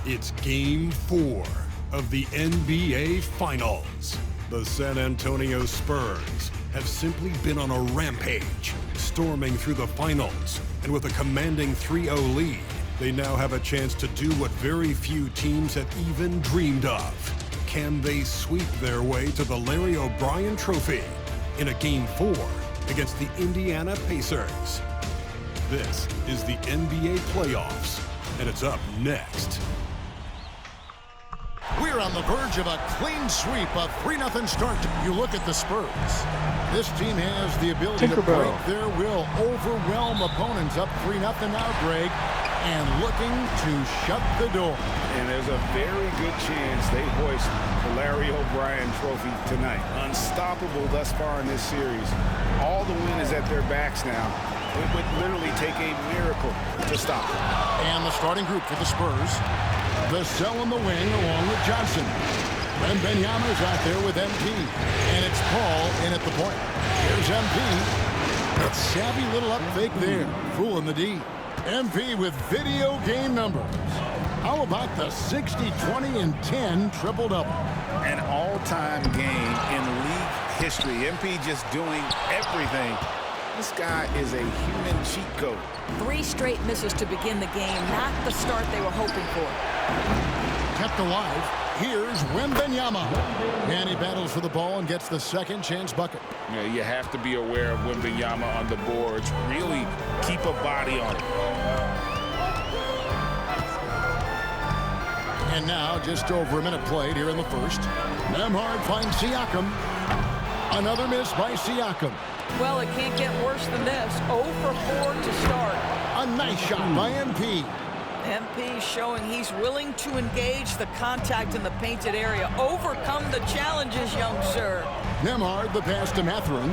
It's Game 4 of the NBA Finals. The San Antonio Spurs have simply been on a rampage, storming through the finals, and with a commanding 3-0 lead, they now have a chance to do what very few teams have even dreamed of. Can they sweep their way to the Larry O'Brien Trophy in a Game 4 against the Indiana Pacers? This is the NBA playoffs, and it's up next. We're on the verge of a clean sweep, a 3-0 start. You look at the Spurs. This team has the ability to break their will, overwhelm opponents. Up 3-0 now, Greg, and looking to shut the door. And there's a very good chance they hoist the Larry O'Brien Trophy tonight. Unstoppable thus far in this series. All the wind is at their backs now. It would literally take a miracle to stop. And the starting group for the Spurs. Vassell in the wing along with Johnson. Wembanyama's out there with MP. And it's Paul in at the point. Here's MP. A savvy little up fake there. Fooling the D. MP with video game numbers. How about the 60, 20, and 10 triple-double? An all-time game in league history. MP just doing everything. This guy is a human cheat code. 3 straight misses to begin the game, not the start they were hoping for. Kept alive. Here's Wembanyama. And he battles for the ball and gets the second chance bucket. Yeah, you have to be aware of Wembanyama on the boards. Really keep a body on it. And now just over a minute played here in the first. Nembhard finds Siakam. Another miss by Siakam. Well, it can't get worse than this. 0 for 4 to start. A nice shot by MP. MP showing he's willing to engage the contact in the painted area. Overcome the challenges, young sir. Nembhard the pass to Mathurin.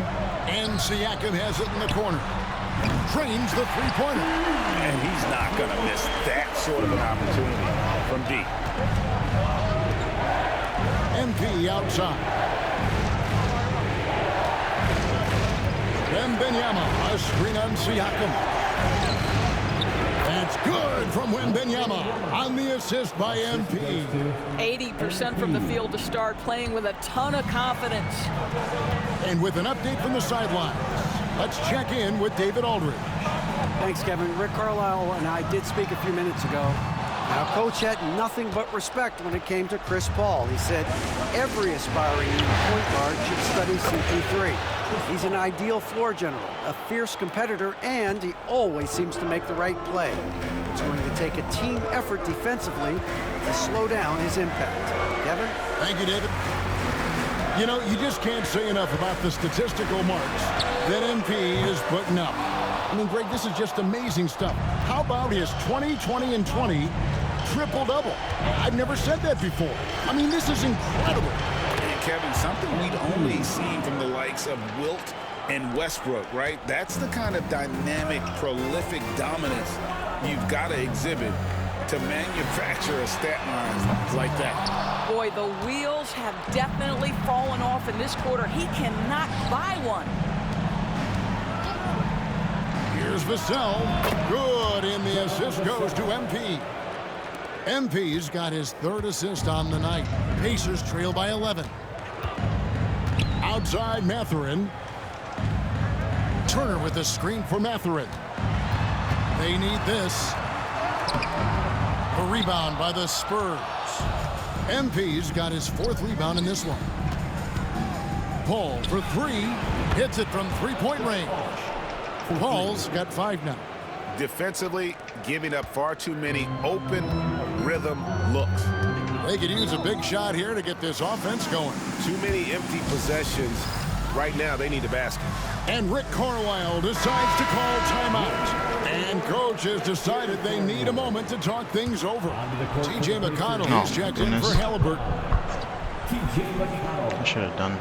And Siakam has it in the corner. Drains the three-pointer. And he's not going to miss that sort of an opportunity from deep. MP outside. Wembanyama, a screen on Siakam. That's good from Wembanyama on the assist by MP. 80% from the field to start, playing with a ton of confidence. And with an update from the sidelines, let's check in with David Aldridge. Thanks, Kevin. Rick Carlisle and I did speak a few minutes ago. Now, Coach had nothing but respect when it came to Chris Paul. He said every aspiring point guard should study CP3. He's an ideal floor general, a fierce competitor, and he always seems to make the right play. It's going to take a team effort defensively to slow down his impact. Kevin? Thank you, David. You know, you just can't say enough about the statistical marks that MP is putting up. I mean, Greg, this is just amazing stuff. How about his 20, 20, and 20 triple-double? I've never said that before. I mean, this is incredible. And Kevin, something we'd only seen from the likes of Wilt and Westbrook, right? That's the kind of dynamic, prolific dominance you've got to exhibit to manufacture a stat line like that. Boy, the wheels have definitely fallen off in this quarter. He cannot buy one. Here's Vassell. Good, and the assist goes to MP. MP's got his 3rd assist on the night. Pacers trail by 11. Outside Mathurin. Turner with the screen for Mathurin. They need this. A rebound by the Spurs. MP's got his 4th rebound in this one. Paul for 3. Hits it from three-point range. Paul's got 5 now. Defensively, giving up far too many open rhythm looks. They could use a big shot here to get this offense going. Too many empty possessions. Right now, they need a basket. And Rick Carlisle decides to call timeout. And coach has decided they need a moment to talk things over. T.J. McConnell is checked in for Halliburton. I should have done.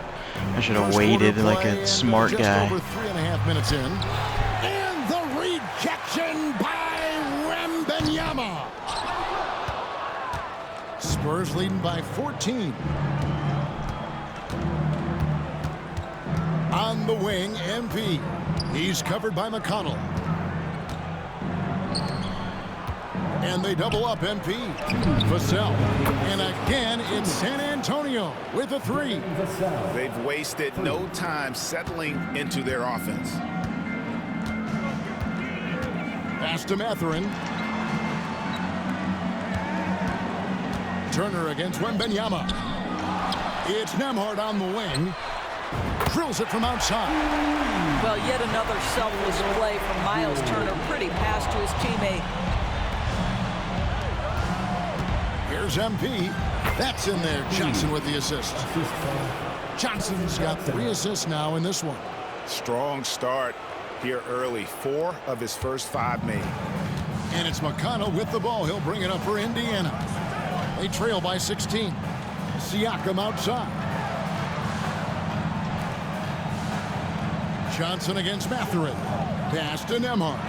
I should have waited like a smart guy. Just over 3.5 minutes in. And the rejection by Wembanyama. Spurs leading by 14. On the wing, MP. He's covered by McConnell. And they double up MP. Vassell. And again, it's San Antonio with a 3. They've wasted no time settling into their offense. Pass to Mathurin. Turner against Wembanyama. It's Nembhard on the wing. Drills it from outside. Well, yet another selfless play from Miles Turner. Pretty pass to his teammate. Here's MP. That's in there. Johnson with the assist. Johnson's got 3 assists now in this one. Strong start here early. 4 of his first 5 made. And it's McConnell with the ball. He'll bring it up for Indiana. They trail by 16. Siakam outside. Johnson against Mathurin. Pass to Nembhard.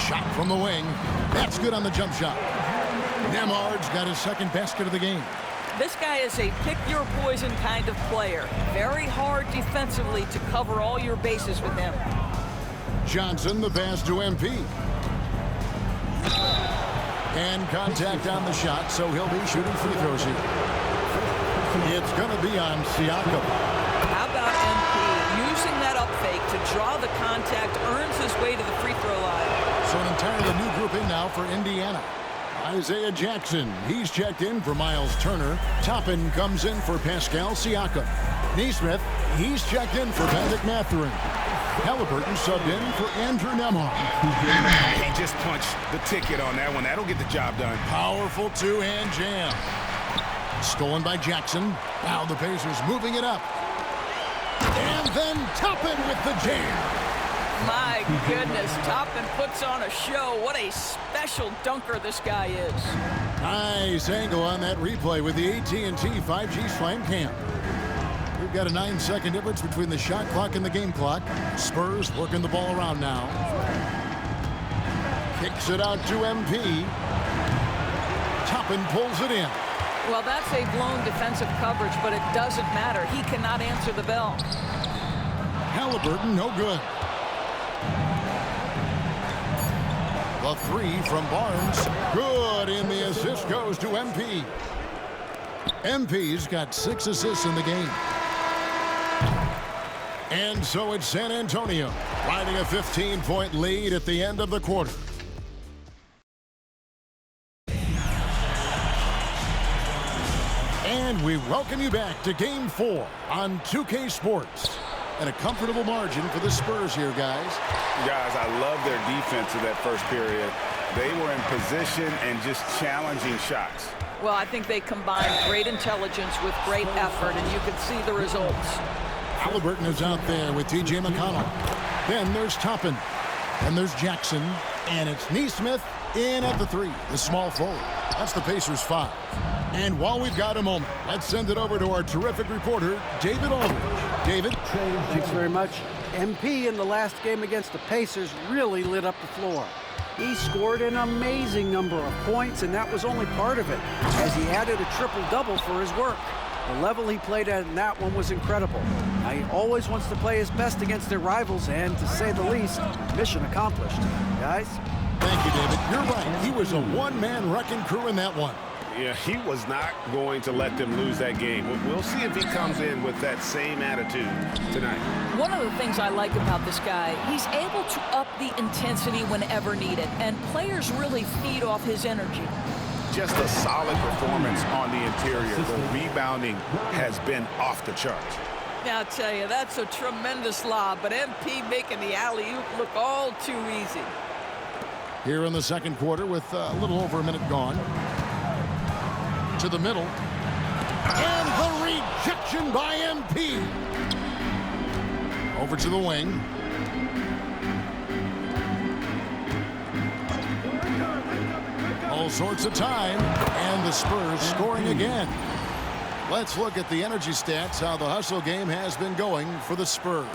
Shot from the wing. That's good on the jump shot. Nembhard's got his second basket of the game. This guy is a pick-your-poison kind of player. Very hard defensively to cover all your bases with him. Johnson, the pass to MP. And contact on the shot, so he'll be shooting free throws here. It's going to be on Siakam. How about MP using that up fake to draw the contact, earns his way to the free throw line. So an entirely new grouping now for Indiana. Isaiah Jackson, he's checked in for Miles Turner. Toppin comes in for Pascal Siakam. Neesmith, he's checked in for Bennedict Mathurin. Halliburton subbed in for Andrew Nembhard. He just punched the ticket on that one. That'll get the job done. Powerful two-hand jam. Stolen by Jackson. Now the Pacers moving it up. And then Toppin with the jam. My goodness, Toppin puts on a show. What a special dunker this guy is. Nice angle on that replay with the AT&T 5G Slam Cam. We've got a 9-second difference between the shot clock and the game clock. Spurs working the ball around now. Kicks it out to MP. Toppin pulls it in. Well, that's a blown defensive coverage, but it doesn't matter. He cannot answer the bell. Halliburton, no good. The 3 from Barnes. Good, and the assist goes to MP. MP's got 6 assists in the game. And so it's San Antonio riding a 15-point lead at the end of the quarter. And we welcome you back to Game 4 on 2K Sports. And a comfortable margin for the Spurs here, guys. Guys, I love their defense in that first period. They were in position and just challenging shots. Well, I think they combined great intelligence with great effort, and you could see the results. Halliburton is out there with T.J. McConnell. Then there's Toppin. Then there's Jackson. And it's Neesmith in at the 3, the small forward. That's the Pacers 5. And while we've got a moment, let's send it over to our terrific reporter, David Aldridge. David? Thanks very much. MP in the last game against the Pacers really lit up the floor. He scored an amazing number of points, and that was only part of it, as he added a triple-double for his work. The level he played at in that one was incredible. Now, he always wants to play his best against their rivals, and to say the least, mission accomplished. Guys? Thank you, David. You're right. He was a one-man wrecking crew in that one. Yeah, he was not going to let them lose that game. We'll see if he comes in with that same attitude tonight. One of the things I like about this guy, he's able to up the intensity whenever needed, and players really feed off his energy. Just a solid performance on the interior. The rebounding has been off the charts. Now, I'll tell you, that's a tremendous lob, but MP making the alley-oop look all too easy. Here in the second quarter with a little over a minute gone. To the middle. And the rejection by MP. Over to the wing. All sorts of time. And the Spurs scoring again. Let's look at the energy stats, how the hustle game has been going for the Spurs.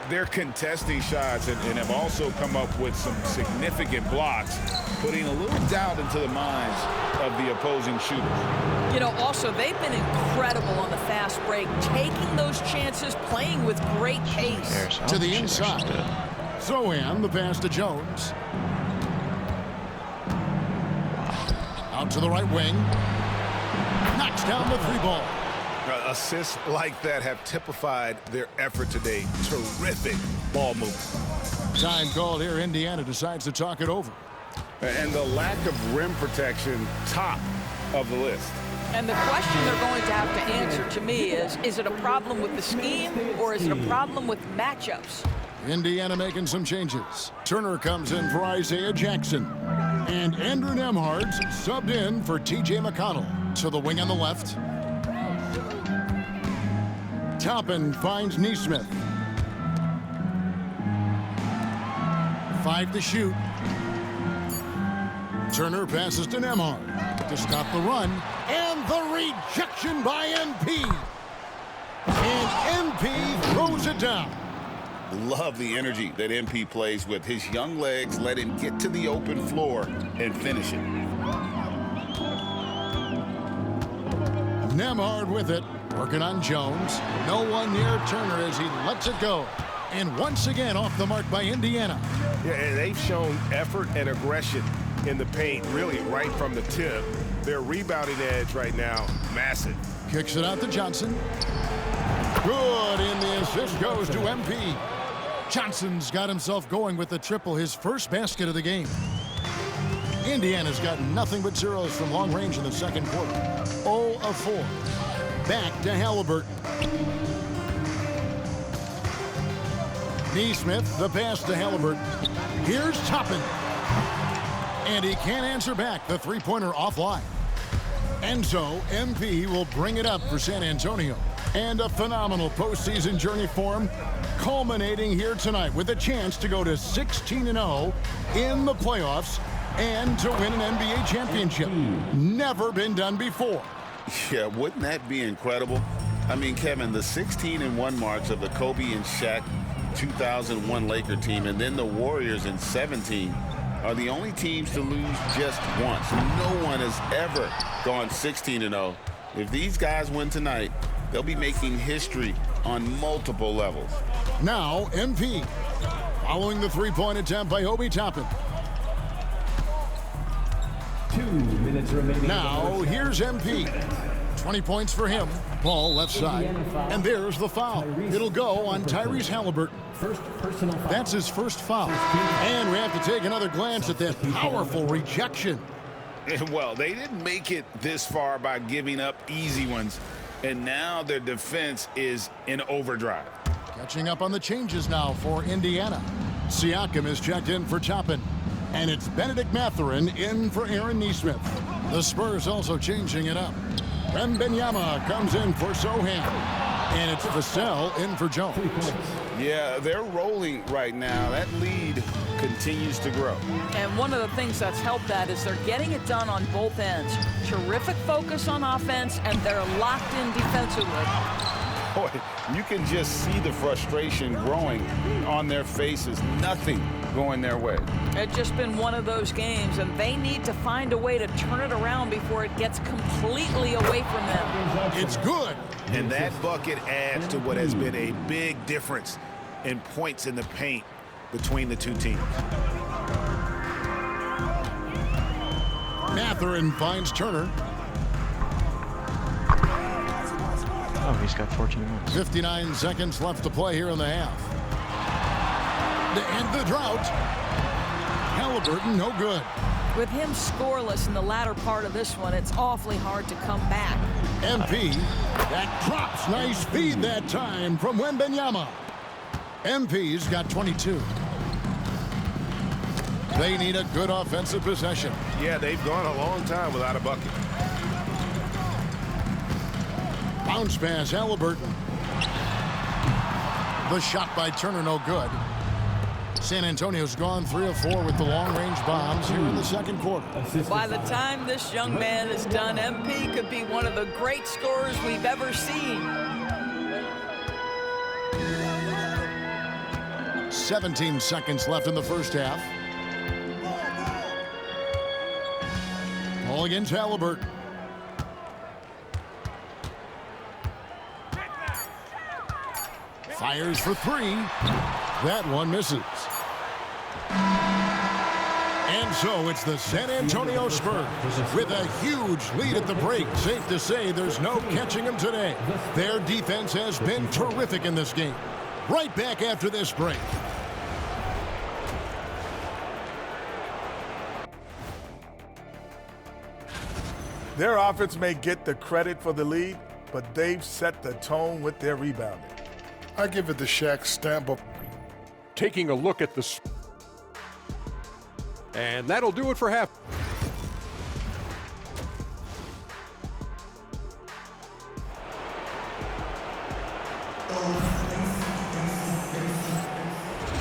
They're contesting shots and have also come up with some significant blocks, putting a little doubt into the minds of the opposing shooters. You know, also, they've been incredible on the fast break, taking those chances, playing with great pace. To the inside. Zohan, the pass to Jones. Out to the right wing. Knocks down the 3 ball. Assists like that have typified their effort today. Terrific ball movement. Time called here. Indiana decides to talk it over. And the lack of rim protection, top of the list. And the question they're going to have to answer to me is it a problem with the scheme or is it a problem with matchups? Indiana making some changes. Turner comes in for Isaiah Jackson. And Andrew Nembhard's subbed in for T.J. McConnell. To the wing on the left. Toppin finds Neesmith. 5 to shoot. Turner passes to Nembhard to stop the run. And the rejection by MP. And MP throws it down. Love the energy that MP plays with. His young legs let him get to the open floor and finish it. Nembhard with it, working on Jones. No one near Turner as he lets it go. And once again off the mark by Indiana. Yeah, and they've shown effort and aggression in the paint, really right from the tip. Their rebounding edge right now, massive. Kicks it out to Johnson. Good, and the assist goes to MP. Johnson's got himself going with the triple, his first basket of the game. Indiana's got nothing but zeros from long range in the second quarter. 0 of 4. Back to Halliburton. Neesmith, the pass to Halliburton. Here's Toppin. And he can't answer back. The three-pointer offline. And so MP will bring it up for San Antonio. And a phenomenal postseason journey for him, culminating here tonight with a chance to go to 16-0 in the playoffs and to win an NBA championship. Never been done before. Yeah, wouldn't that be incredible? I mean, Kevin, the 16-1 marks of the Kobe and Shaq 2001 Laker team and then the Warriors in 17 are the only teams to lose just once. No one has ever gone 16-0. If these guys win tonight, they'll be making history on multiple levels. Now, MP, following the three-point attempt by Obi Toppin. 2 minutes remaining. Now, here's MP. 20 points for him. Ball left side. And there's the foul. It'll go on Tyrese Halliburton. First personal foul. That's his first foul. And we have to take another glance at that powerful rejection. Well, they didn't make it this far by giving up easy ones. And now their defense is in overdrive. Catching up on the changes now for Indiana. Siakam is checked in for Toppin. And it's Benedict Mathurin in for Aaron Neesmith. The Spurs also changing it up. Wembanyama comes in for Sohan. And it's Vassell in for Jones. Yeah, they're rolling right now. That lead continues to grow. And one of the things that's helped that is they're getting it done on both ends. Terrific focus on offense, and they're locked in defensively. Boy, you can just see the frustration growing on their faces. Nothing going their way. It's just been one of those games, and they need to find a way to turn it around before it gets completely away from them. It's good. And that bucket adds to what has been a big difference in points in the paint between the two teams. Mathurin finds Turner. Oh, he's got 14 wins. 59 seconds left to play here in the half. To end the drought. Halliburton, no good. With him scoreless in the latter part of this one, it's awfully hard to come back. MP, that drops. Nice feed that time from Wembanyama. MP's got 22. They need a good offensive possession. Yeah, they've gone a long time without a bucket. Bounce pass, Halliburton. The shot by Turner, no good. San Antonio's gone 3 of 4 with the long-range bombs here in the second quarter. By the time this young man is done, MP could be one of the great scorers we've ever seen. 17 seconds left in the first half. Ball against Halliburton. Fires for 3. That one misses. And so it's the San Antonio Spurs with a huge lead at the break. Safe to say there's no catching them today. Their defense has been terrific in this game. Right back after this break. Their offense may get the credit for the lead, but they've set the tone with their rebounding. I give it the Shaq stamp of taking a look at the... And that'll do it for half.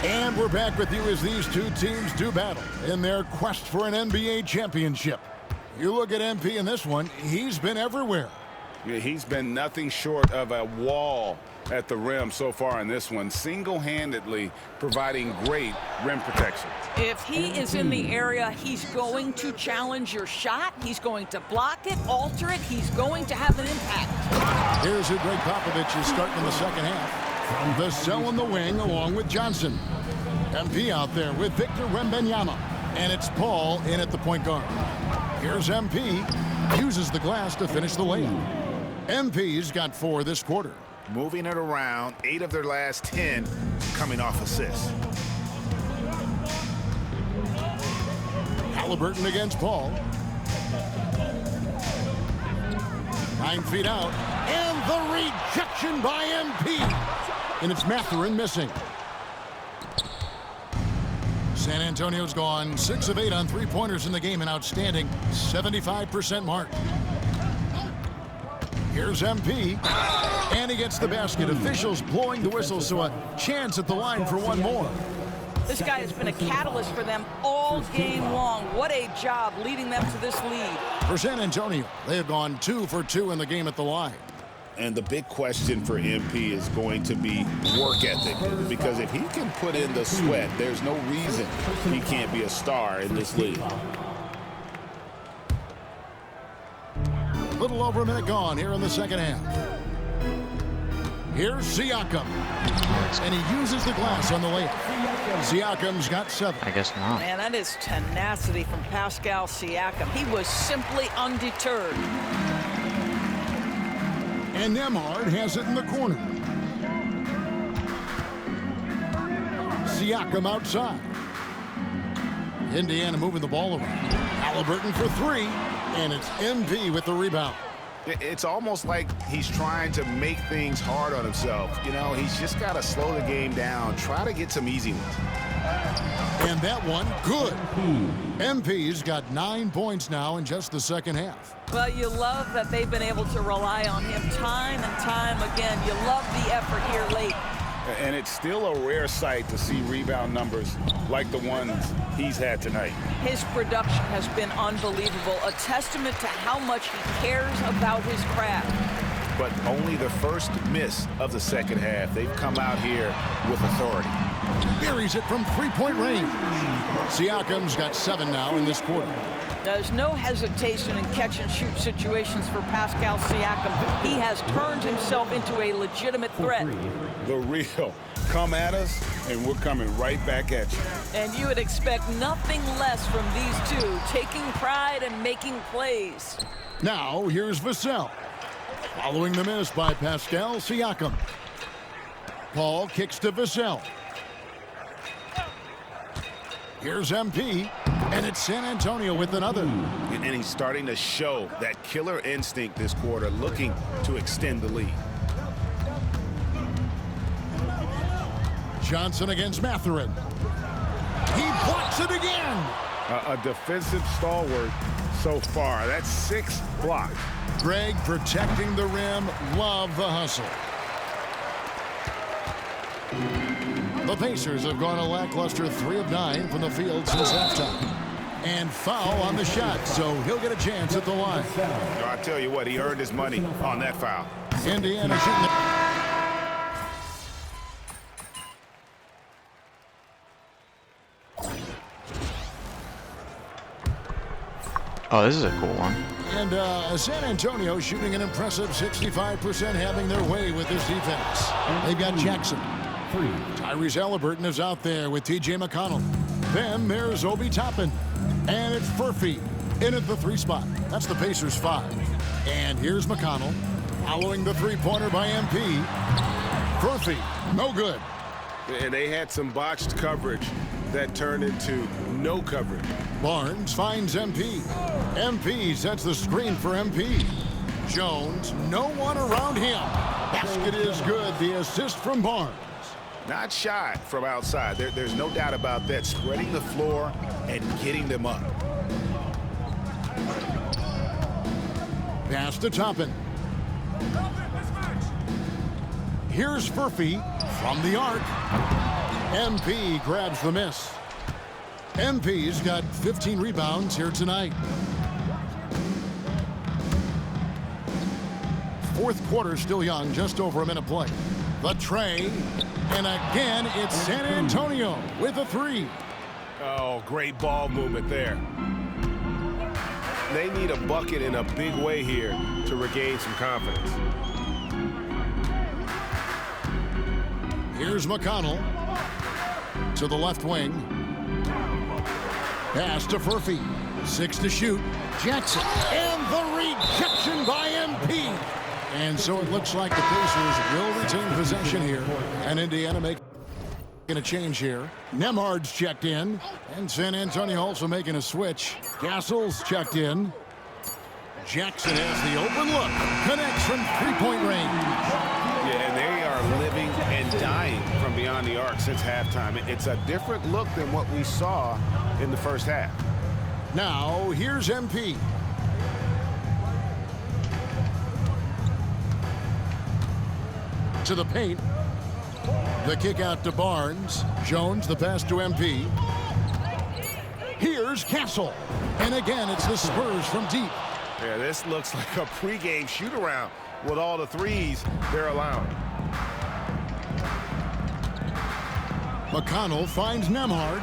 And we're back with you as these two teams do battle in their quest for an NBA championship. You look at MP in this one, he's been everywhere. Yeah, he's been nothing short of a wall at the rim so far in this one, single-handedly providing great rim protection. If he is in the area, he's going to challenge your shot. He's going to block it, alter it. He's going to have an impact. Here's who Greg Popovich is starting in the second half. Vassell in the wing along with Johnson. MP out there with Victor Wembanyama. And it's Paul in at the point guard. Here's MP. Uses the glass to finish the layup. MP's got 4 this quarter. Moving it around, 8 of their last 10 coming off assists. Halliburton against Paul. 9 feet out. And the rejection by MP. And it's Mathurin missing. San Antonio's gone 6 of 8 on 3-pointers in the game, an outstanding 75% mark. Here's MP, and he gets the basket. Officials blowing the whistle, so a chance at the line for one more. This guy has been a catalyst for them all game long. What a job leading them to this lead. For San Antonio, they have gone 2 for 2 in the game at the line. And the big question for MP is going to be work ethic, because if he can put in the sweat, there's no reason he can't be a star in this league. A little over a minute gone here in the second half. Here's Siakam. And he uses the glass on the layup. Siakam's got 7. I guess not. Man, that is tenacity from Pascal Siakam. He was simply undeterred. And Nemhard has it in the corner. Siakam outside. Indiana moving the ball around. Halliburton for 3. And it's MP with the rebound. It's almost like he's trying to make things hard on himself. You know, he's just got to slow the game down, try to get some easy ones. And that one, good. MP's got 9 points now in just the second half. Well, you love that they've been able to rely on him time and time again. You love the effort here late. And it's still a rare sight to see rebound numbers like the ones he's had tonight. His production has been unbelievable, a testament to how much he cares about his craft. But only the first miss of the second half. They've come out here with authority. Buries it from 3-point range. Siakam's got 7 now in this quarter. There's no hesitation in catch-and-shoot situations for Pascal Siakam. He has turned himself into a legitimate threat. The real. Come at us, and we're coming right back at you. And you would expect nothing less from these two, taking pride and making plays. Now, here's Vassell. Following the miss by Pascal Siakam. Paul kicks to Vassell. Here's MP, and it's San Antonio with another. And he's starting to show that killer instinct this quarter, looking to extend the lead. Johnson against Mathurin. He blocks it again. a defensive stalwart so far. That's 6 blocks. Greg protecting the rim. Love the hustle. The Pacers have gone a lackluster 3 of 9 from the field since halftime. And foul on the shot, so he'll get a chance at the line. I tell you what, he earned his money on that foul. Indiana shooting the... Oh, this is a cool one. And San Antonio shooting an impressive 65%, having their way with this defense. They've got Jackson. Tyrese Halliburton is out there with T.J. McConnell. Then there's Obi Toppin. And it's Furphy in at the 3 spot. That's the Pacers 5. And here's McConnell following the three-pointer by MP. Furphy, no good. And they had some botched coverage that turned into no coverage. Barnes finds MP. MP sets the screen for MP. Jones, no one around him. Basket is good. The assist from Barnes. Not shy from outside. There's no doubt about that. Spreading the floor and getting them up. Pass to Toppin. Here's Furphy from the arc. MP grabs the miss. MP's got 15 rebounds here tonight. Fourth quarter still young, just over a minute play. The tray, and again it's San Antonio with a 3. Oh, great ball movement there. They need a bucket in a big way here to regain some confidence. Here's McConnell to the left wing. Pass to Furphy. 6 to shoot. Jackson. And the rejection by MP. And so it looks like the Pacers will retain possession here. And Indiana making a change here. Nemhard's checked in. And San Antonio also making a switch. Castle's checked in. Jackson has the open look. Connects from three-point range. Yeah, and they are living and dying from beyond the arc since halftime. It's a different look than what we saw in the first half. Now, here's MP. To the paint. The kick out to Barnes. Jones, the pass to MP. Here's Castle. And again, it's the Spurs from deep. Yeah, this looks like a pregame shoot-around with all the threes they're allowing. McConnell finds Nemhard.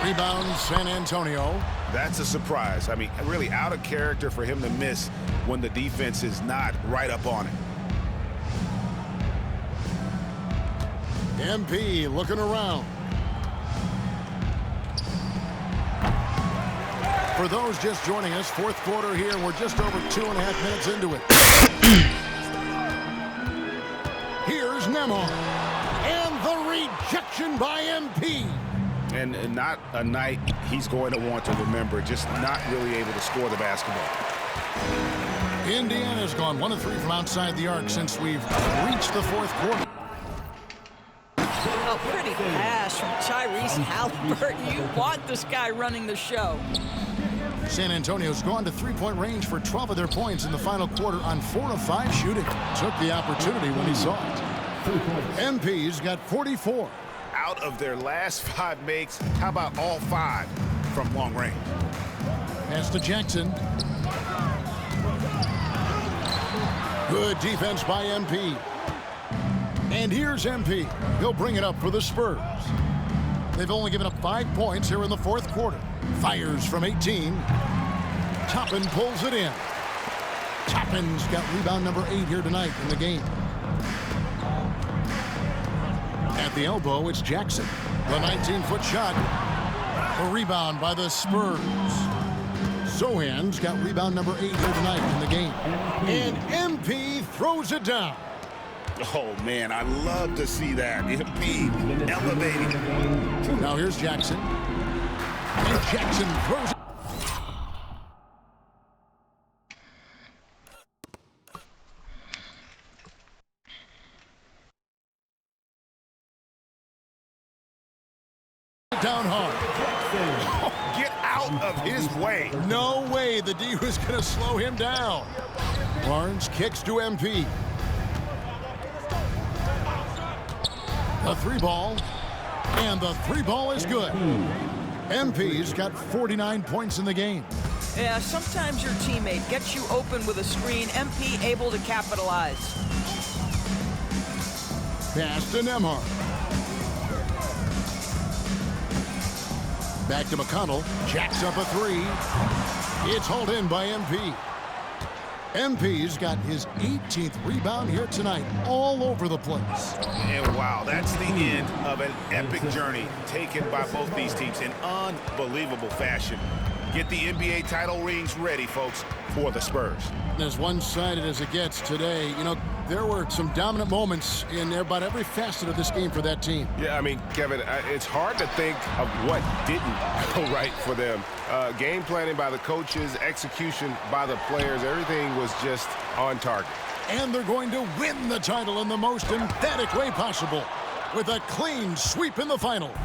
Rebound San Antonio. That's a surprise. I mean, really out of character for him to miss when the defense is not right up on it. MP looking around. For those just joining us, fourth quarter here. We're just over 2.5 minutes into it. Here's Nemhard. And the rejection by MP. And not a night he's going to want to remember, just not really able to score the basketball. Indiana's gone 1 of 3 from outside the arc since we've reached the fourth quarter. A pretty pass from Tyrese Halliburton. You want this guy running the show. San Antonio's gone to three-point range for 12 of their points in the final quarter on 4 of 5 shooting. Took the opportunity when he saw it. MP's got 44. Out of their last 5 makes, how about all 5 from long range? Pass to Jackson. Good defense by MP. And here's MP. He'll bring it up for the Spurs. They've only given up 5 points here in the fourth quarter. Fires from 18. Toppin pulls it in. Toppin's got rebound number 8 here tonight in the game. At the elbow, it's Jackson. The 19-foot shot. A rebound by the Spurs. Sohan's got rebound number 8 here tonight in the game. And MP throws it down. Oh, man, I love to see that. MP elevating. Now here's Jackson. And Jackson throws it. Down hard. Oh, get out of his way. No way the D was going to slow him down. Barnes kicks to MP. The 3-ball. And the 3-ball is good. MP's got 49 points in the game. Yeah, sometimes your teammate gets you open with a screen. MP able to capitalize. Pass to Nemhard. Back to McConnell. Jacks up a 3. It's hauled in by MP. MP's got his 18th rebound here tonight, all over the place. And wow, that's the end of an epic journey taken by both these teams in unbelievable fashion. Get the NBA title rings ready, folks, for the Spurs. As one-sided as it gets today, you know, there were some dominant moments in about every facet of this game for that team. Yeah, I mean, Kevin, it's hard to think of what didn't go right for them. Game planning by the coaches, execution by the players, everything was just on target. And they're going to win the title in the most emphatic way possible with a clean sweep in the finals.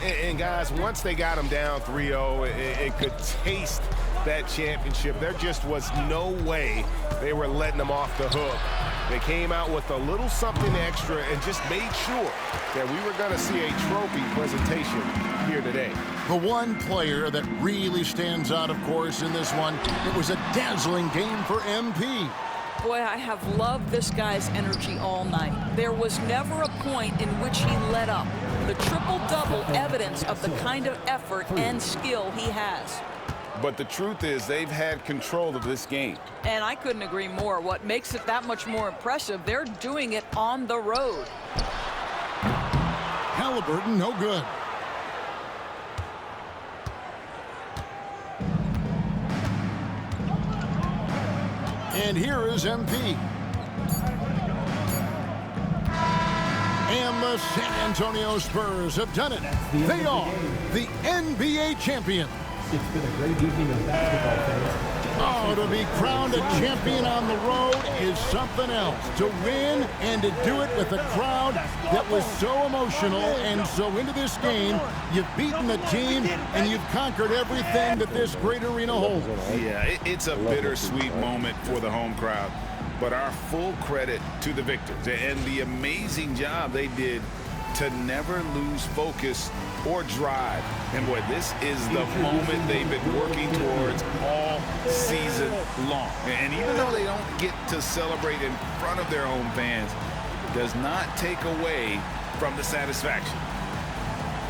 And guys, once they got them down 3-0, it could taste that championship. There just was no way they were letting them off the hook. They came out with a little something extra and just made sure that we were going to see a trophy presentation here today. The one player that really stands out, of course, in this one, it was a dazzling game for MP. Boy, I have loved this guy's energy all night. There was never a point in which he let up. The triple-double evidence of the kind of effort and skill he has. But the truth is they've had control of this game. And I couldn't agree more. What makes it that much more impressive, they're doing it on the road. Halliburton, no good. And here is MP. And the San Antonio Spurs have done it. They are the NBA champions. It's been a great evening of basketball, fans. Oh, to be crowned a champion on the road is something else. To win and to do it with a crowd that was so emotional and so into this game, you've beaten the team and you've conquered everything that this great arena holds. Yeah, it's a bittersweet moment for the home crowd. But our full credit to the victors and the amazing job they did to never lose focus or drive. And boy, this is the moment they've been working towards all season long. And even though they don't get to celebrate in front of their home fans, it does not take away from the satisfaction.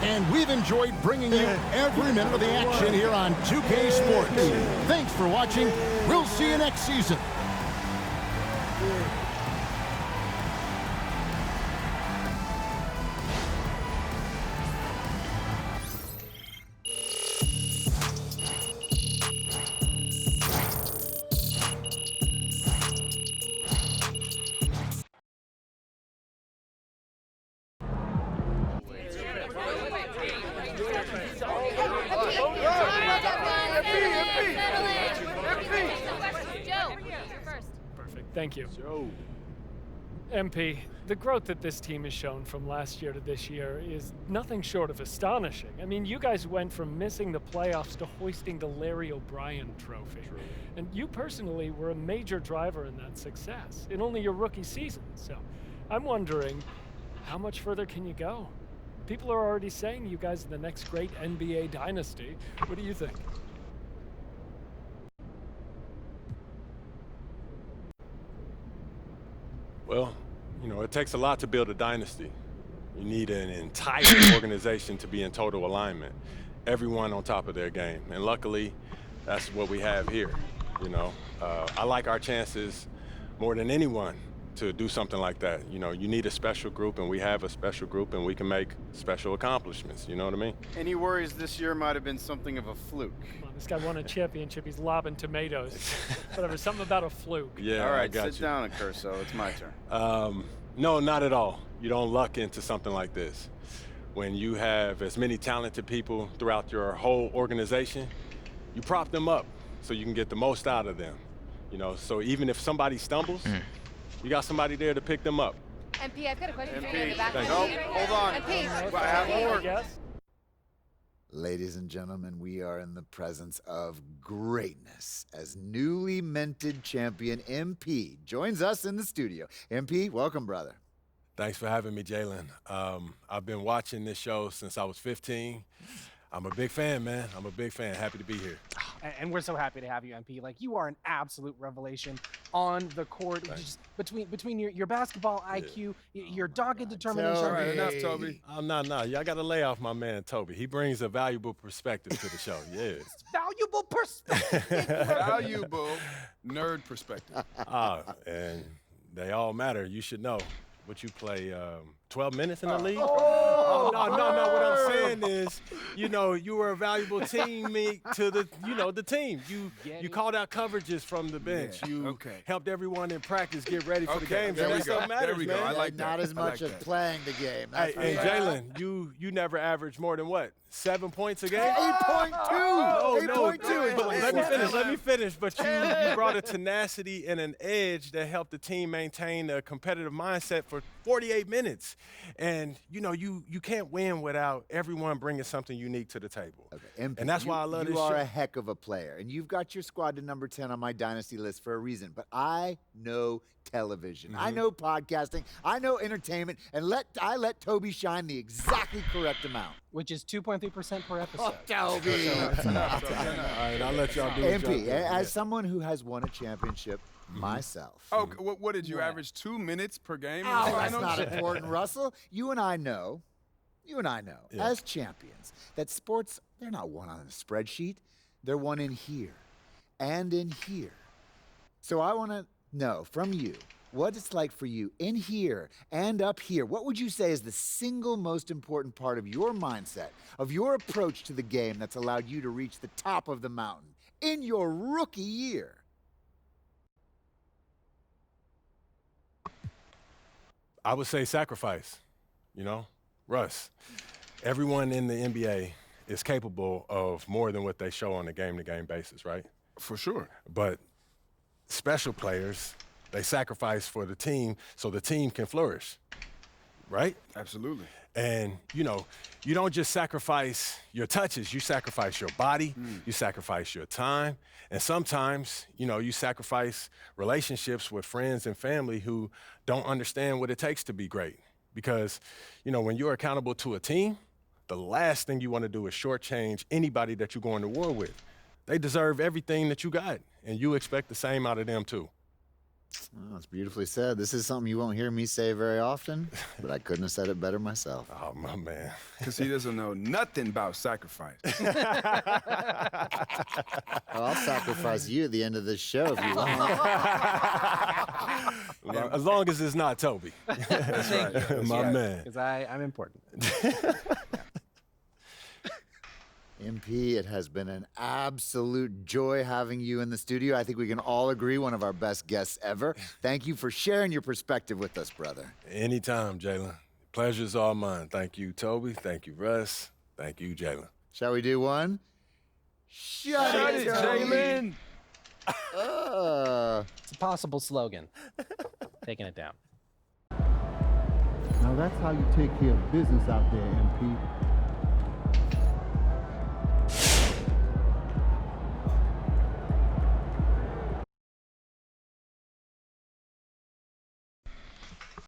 And we've enjoyed bringing you every minute of the action here on 2K Sports. Thanks for watching. We'll see you next season. Thank you. MP, the growth that this team has shown from last year to this year is nothing short of astonishing. I mean, you guys went from missing the playoffs to hoisting the Larry O'Brien trophy. True. And you personally were a major driver in that success in only your rookie season. So I'm wondering, how much further can you go? People are already saying you guys are the next great NBA dynasty. What do you think? Well, you know, it takes a lot to build a dynasty. You need an entire organization to be in total alignment. Everyone on top of their game. And luckily, that's what we have here. You know, I like our chances more than anyone to do something like that. You know, you need a special group, and we have a special group, and we can make special accomplishments. You know what I mean? Any worries this year might have been something of a fluke? Well, this guy won a championship. He's lobbing tomatoes. Whatever, something about a fluke. Yeah, all right, I got sit down, Curso. It's my turn. No, not at all. You don't luck into something like this. When you have as many talented people throughout your whole organization, you prop them up so you can get the most out of them. You know, so even if somebody stumbles, you got somebody there to pick them up. MP, I've got a question for you in the MP, back. no, hold on. MP. I have more. Ladies and gentlemen, we are in the presence of greatness as newly minted champion MP joins us in the studio. MP, welcome, brother. Thanks for having me, Jalen. I've been watching this show since I was 15. I'm a big fan, man. I'm a big fan. Happy to be here. And we're so happy to have you, MP. Like, you are an absolute revelation on the court. Just between your basketball IQ, your dogged determination. All right, enough, Toby. No. Y'all got to lay off my man, Toby. He brings a valuable perspective to the show. Yeah. Valuable perspective. Valuable nerd perspective. And they all matter. You should know. What you play, 12 minutes in the league? No. What I'm saying is, you were a valuable teammate to the team. You called out coverages from the bench. You helped everyone in practice get ready for the games. There we That's go. what matters, There we go. man. I like that. Not as much as playing the game. Hey, and Jalen, you never averaged more than what? 7 points a game? 8.2. No. 8.2. Let me finish. But you brought a tenacity and an edge that helped the team maintain a competitive mindset for 48 minutes. And, you can't win without everyone bringing something unique to the table. Okay. MP, and that's why I love this You are show. a heck of a player, and you've got your squad to number 10 on my dynasty list for a reason. But I know television. I know podcasting. I know entertainment. And I let Toby shine the exactly correct amount. Which is 2.3% per episode. Toby! All right, I'll let y'all do it. MP, as someone who has won a championship myself. Oh, what did you average? 2 minutes per game? Oh, that's not important, Russell. You and I know, as champions, that sports, they're not won on a spreadsheet. They're won in here and in here. So I want to know from you what it's like for you in here and up here. What would you say is the single most important part of your mindset, of your approach to the game that's allowed you to reach the top of the mountain in your rookie year? I would say sacrifice, Russ. Everyone in the NBA is capable of more than what they show on a game-to-game basis, right? For sure. But special players, they sacrifice for the team so the team can flourish, right? Absolutely. And, you don't just sacrifice your touches. You sacrifice your body. You sacrifice your time. And sometimes, you sacrifice relationships with friends and family who don't understand what it takes to be great. Because, when you're accountable to a team, the last thing you want to do is shortchange anybody that you're going to war with. They deserve everything that you got, and you expect the same out of them, too. Well, that's beautifully said. This is something you won't hear me say very often, but I couldn't have said it better myself. Oh, my man. Because he doesn't know nothing about sacrifice. Well, I'll sacrifice you at the end of this show if you want. As long as it's not Toby. That's right. My man. Because I'm important. MP, it has been an absolute joy having you in the studio. I think we can all agree one of our best guests ever. Thank you for sharing your perspective with us, brother. Anytime, Jalen. Pleasure's all mine. Thank you, Toby. Thank you, Russ. Thank you, Jalen. Shall we do one? Shut it, Jalen! It's a possible slogan. Taking it down. Now that's how you take care of business out there, MP.